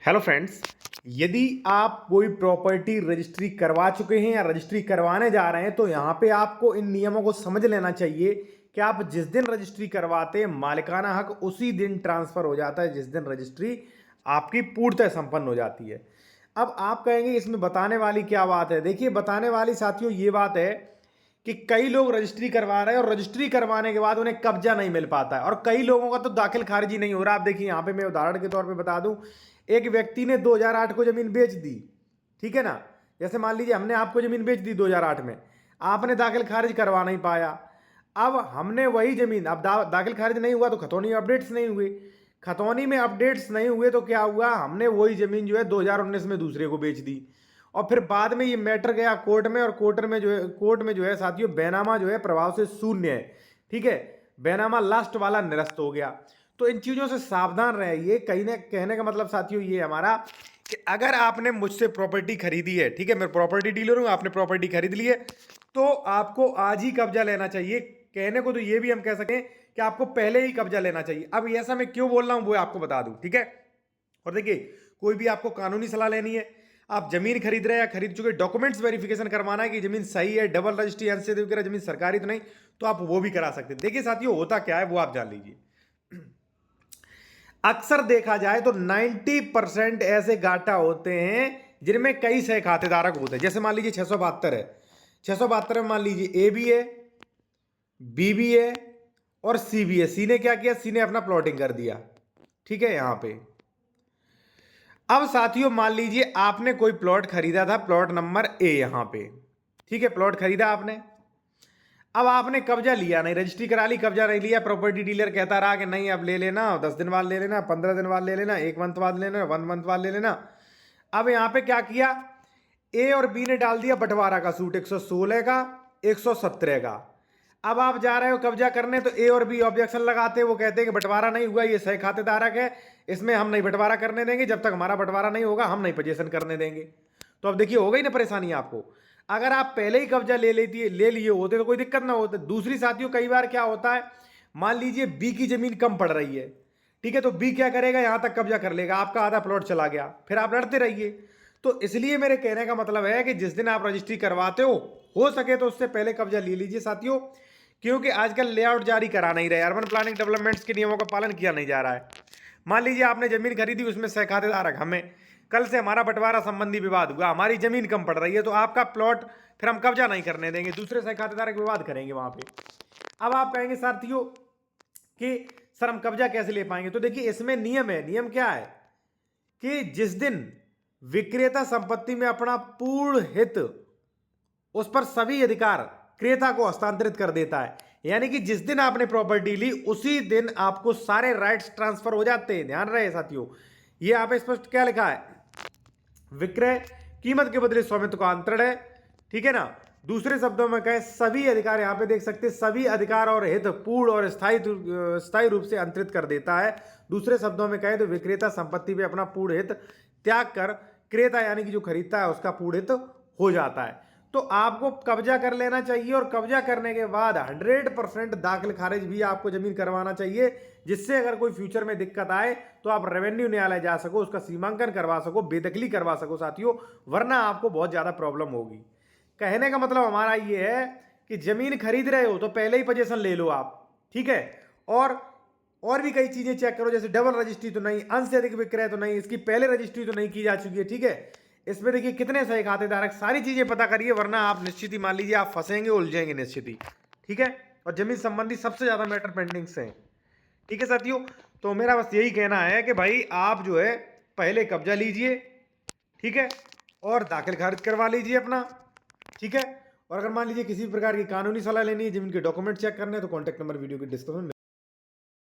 Hello friends, यदि आप कोई प्रॉपर्टी रजिस्ट्री करवा चुके हैं या रजिस्ट्री करवाने जा रहे हैं तो यहाँ पे आपको इन नियमों को समझ लेना चाहिए कि आप जिस दिन रजिस्ट्री करवाते हैं मालिकाना हक उसी दिन ट्रांसफर हो जाता है जिस दिन रजिस्ट्री आपकी पूर्णतः संपन्न हो जाती है। अब आप कहेंगे इसमें बताने वाली क्या बात है। देखिए, बताने वाली साथियों ये बात है कि कई लोग रजिस्ट्री करवा रहे हैं और रजिस्ट्री करवाने के बाद उन्हें कब्जा नहीं मिल पाता है और कई लोगों का तो दाखिल खारिज नहीं हो रहा। आप देखिए, यहाँ पे मैं उदाहरण के तौर पे बता दूं, एक व्यक्ति ने 2008 को जमीन बेच दी, ठीक है ना। जैसे मान लीजिए हमने आपको जमीन बेच दी 2008 में, आपने दाखिल खारिज करवा नहीं पाया। अब हमने वही जमीन, अब दाखिल खारिज नहीं हुआ तो खतौनी अपडेट्स नहीं हुए, खतौनी में अपडेट्स नहीं हुए तो क्या हुआ, हमने वही जमीन जो है 2019 में दूसरे को बेच दी और फिर बाद में ये मैटर गया कोर्ट में और कोर्ट में जो है साथियों बैनामा जो है प्रभाव से शून्य है, ठीक है। बैनामा लास्ट वाला निरस्त हो गया। तो इन चीज़ों से सावधान रहिए। कहीं ना कहने का मतलब साथियों ये हमारा कि अगर आपने मुझसे प्रॉपर्टी खरीदी है, ठीक है, मैं प्रॉपर्टी डीलर हूँ, आपने प्रॉपर्टी खरीद ली है तो आपको आज ही कब्जा लेना चाहिए। कहने को तो ये भी हम कह सकें कि आपको पहले ही कब्जा लेना चाहिए। अब ऐसा मैं क्यों बोल रहा हूँ वो आपको बता दूँ, ठीक है। और देखिए, कोई भी आपको कानूनी सलाह लेनी है, आप जमीन खरीद रहे हैं या खरीद चुके, डॉक्यूमेंट्स वेरिफिकेशन करवाना है कि जमीन सही है, डबल रजिस्ट्री एनसीडी वगैरह जमीन सरकारी तो नहीं, तो आप वो भी करा सकते हैं। देखिए साथियों, होता क्या है वो आप जान लीजिए। अक्सर देखा जाए तो 90% ऐसे गाटा होते हैं जिनमें कई सह खातेदारक होते हैं। जैसे मान लीजिए 672 है, 672 में मान लीजिए ए भी है, बी भी है और सी भी है। सी ने क्या किया, सी ने अपना प्लॉटिंग कर दिया, ठीक है। यहां पे अब साथियों मान लीजिए आपने कोई प्लॉट खरीदा था, प्लॉट नंबर ए यहां पे, ठीक है। प्लॉट खरीदा आपने, अब आपने कब्जा लिया नहीं, रजिस्ट्री करा ली, कब्जा नहीं लिया। प्रॉपर्टी डीलर कहता रहा कि नहीं अब ले लेना, 10 दिन बाद ले लेना, 15 दिन बाद ले लेना, 1 मंथ बाद ले लेना, 1 मंथ बाद ले लेना। अब यहां पे क्या किया, ए और बी ने डाल दिया बंटवारा का सूट 116 का, 117 का। अब आप जा रहे हो कब्जा करने तो ए और बी ऑब्जेक्शन लगाते हैं, वो कहते हैं कि बंटवारा नहीं हुआ, ये सह खातेदारक है, इसमें हम नहीं बंटवारा करने देंगे, जब तक हमारा बंटवारा नहीं होगा हम नहीं पोजीशन करने देंगे। तो अब देखिए, हो गई ना परेशानी आपको। अगर आप पहले ही कब्जा ले लिए होते तो कोई दिक्कत ना होती। दूसरी साथियों, कई बार क्या होता है, मान लीजिए बी की जमीन कम पड़ रही है, ठीक है, तो बी क्या करेगा, यहां तक कब्जा कर लेगा, आपका आधा प्लॉट चला गया, फिर आप लड़ते रहिए। तो इसलिए मेरे कहने का मतलब है कि जिस दिन आप रजिस्ट्री करवाते हो सके तो उससे पहले कब्जा ले लीजिए साथियों, क्योंकि आजकल लेआउट जारी करा नहीं रहे, अर्बन प्लानिंग डेवलपमेंट्स के नियमों का पालन किया नहीं जा रहा है। मान लीजिए आपने जमीन खरीदी, उसमें सह खातेदारक हमें, कल से हमारा बंटवारा संबंधी विवाद हुआ, हमारी जमीन कम पड़ रही है तो आपका प्लॉट फिर हम कब्जा नहीं करने देंगे, दूसरे सह खातेदारक विवाद करेंगे वहां पे। अब आप कहेंगे साथियों कि सर हम कब्जा कैसे ले पाएंगे, तो देखिए इसमें नियम है। नियम क्या है कि जिस दिन विक्रेता संपत्ति में अपना पूर्ण हित, उस पर सभी अधिकार क्रेता को हस्तांतरित कर देता है, यानी कि जिस दिन आपने प्रॉपर्टी ली उसी दिन आपको सारे राइट्स ट्रांसफर हो जाते हैं। ध्यान रहे साथियों, ये आप स्पष्ट क्या लिखा है, विक्रय कीमत के बदले स्वामित्व का अंतरण है, ठीक है ना। दूसरे शब्दों में कहें, सभी अधिकार, यहां पे देख सकते हैं, सभी अधिकार और हित पूर्ण और स्थायी रूप से अंतरित कर देता है। दूसरे शब्दों में कहें तो विक्रेता संपत्ति पे अपना पूर्ण हित त्याग कर क्रेता यानी कि जो खरीदता है उसका पूर्ण हित हो जाता है। तो आपको कब्जा कर लेना चाहिए और कब्जा करने के बाद 100% दाखिल खारिज भी आपको जमीन करवाना चाहिए, जिससे अगर कोई फ्यूचर में दिक्कत आए तो आप रेवेन्यू न्यायालय जा सको, उसका सीमांकन करवा सको, बेदखली करवा सको साथियों, वरना आपको बहुत ज्यादा प्रॉब्लम होगी। कहने का मतलब हमारा ये है कि जमीन खरीद रहे हो तो पहले ही पोजीशन ले लो आप, ठीक है। और भी कई चीजें चेक करो, जैसे डबल रजिस्ट्री तो नहीं, अंश से अधिक विक्रय तो नहीं, इसकी पहले रजिस्ट्री तो नहीं की जा चुकी है, ठीक है। इसमें देखिए कितने सही खातेदारक, सारी चीजें पता करिए, वरना आप निश्चित ही मान लीजिए आप फंसेंगे, उलझेंगे निश्चित ही, ठीक है। और जमीन संबंधी सबसे ज्यादा मैटर पेंडिंग से, ठीक है साथियों। तो मेरा बस यही कहना है कि भाई आप जो है पहले कब्जा लीजिए, ठीक है, और दाखिल खारिज करवा लीजिए अपना, ठीक है। और अगर मान लीजिए किसी प्रकार की कानूनी सलाह लेनी है, जमीन के डॉक्यूमेंट चेक करने हैं तो कॉन्टैक्ट नंबर वीडियो के डिस्क्रिप्शन में